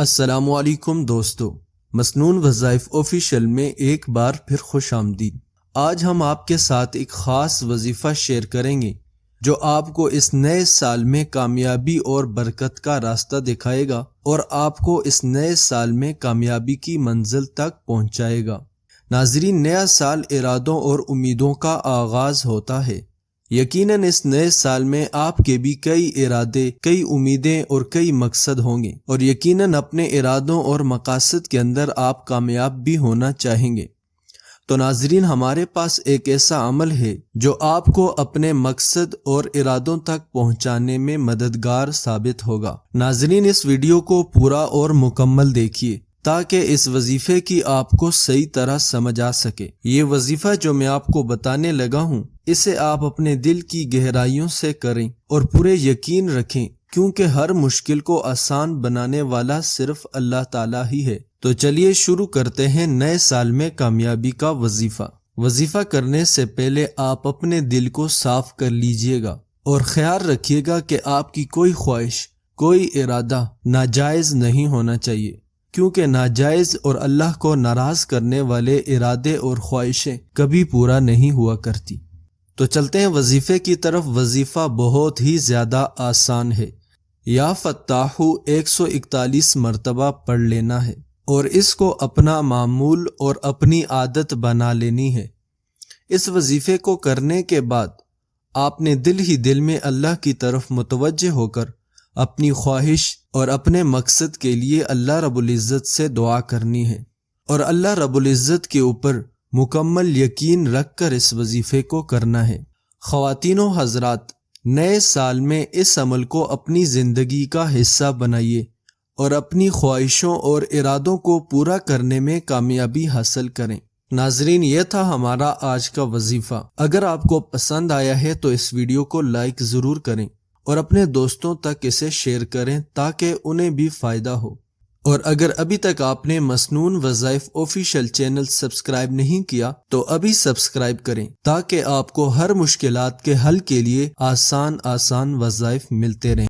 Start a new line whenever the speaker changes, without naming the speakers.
السلام علیکم دوستو، مسنون وظائف آفیشیل میں ایک بار پھر خوش آمدید۔ آج ہم آپ کے ساتھ ایک خاص وظیفہ شیئر کریں گے جو آپ کو اس نئے سال میں کامیابی اور برکت کا راستہ دکھائے گا اور آپ کو اس نئے سال میں کامیابی کی منزل تک پہنچائے گا۔ ناظرین، نیا سال ارادوں اور امیدوں کا آغاز ہوتا ہے۔ یقیناً اس نئے سال میں آپ کے بھی کئی ارادے، کئی امیدیں اور کئی مقصد ہوں گے، اور یقیناً اپنے ارادوں اور مقاصد کے اندر آپ کامیاب بھی ہونا چاہیں گے۔ تو ناظرین، ہمارے پاس ایک ایسا عمل ہے جو آپ کو اپنے مقصد اور ارادوں تک پہنچانے میں مددگار ثابت ہوگا۔ ناظرین، اس ویڈیو کو پورا اور مکمل دیکھیے تاکہ اس وظیفے کی آپ کو صحیح طرح سمجھ آ سکے۔ یہ وظیفہ جو میں آپ کو بتانے لگا ہوں، اسے آپ اپنے دل کی گہرائیوں سے کریں اور پورے یقین رکھیں، کیونکہ ہر مشکل کو آسان بنانے والا صرف اللہ تعالیٰ ہی ہے۔ تو چلیے شروع کرتے ہیں نئے سال میں کامیابی کا وظیفہ۔ وظیفہ کرنے سے پہلے آپ اپنے دل کو صاف کر لیجئے گا اور خیال رکھیے گا کہ آپ کی کوئی خواہش، کوئی ارادہ ناجائز نہیں ہونا چاہیے، کیونکہ ناجائز اور اللہ کو ناراض کرنے والے ارادے اور خواہشیں کبھی پورا نہیں ہوا کرتی۔ تو چلتے ہیں وظیفے کی طرف۔ وظیفہ بہت ہی زیادہ آسان ہے۔ یا فتاحو 141 مرتبہ پڑھ لینا ہے اور اس کو اپنا معمول اور اپنی عادت بنا لینی ہے۔ اس وظیفے کو کرنے کے بعد آپ نے دل ہی دل میں اللہ کی طرف متوجہ ہو کر اپنی خواہش اور اپنے مقصد کے لیے اللہ رب العزت سے دعا کرنی ہے، اور اللہ رب العزت کے اوپر مکمل یقین رکھ کر اس وظیفے کو کرنا ہے۔ خواتین و حضرات، نئے سال میں اس عمل کو اپنی زندگی کا حصہ بنائیے اور اپنی خواہشوں اور ارادوں کو پورا کرنے میں کامیابی حاصل کریں۔ ناظرین، یہ تھا ہمارا آج کا وظیفہ۔ اگر آپ کو پسند آیا ہے تو اس ویڈیو کو لائک ضرور کریں اور اپنے دوستوں تک اسے شیئر کریں تاکہ انہیں بھی فائدہ ہو۔ اور اگر ابھی تک آپ نے مسنون وظائف آفیشیل چینل سبسکرائب نہیں کیا تو ابھی سبسکرائب کریں تاکہ آپ کو ہر مشکلات کے حل کے لیے آسان وظائف ملتے رہیں۔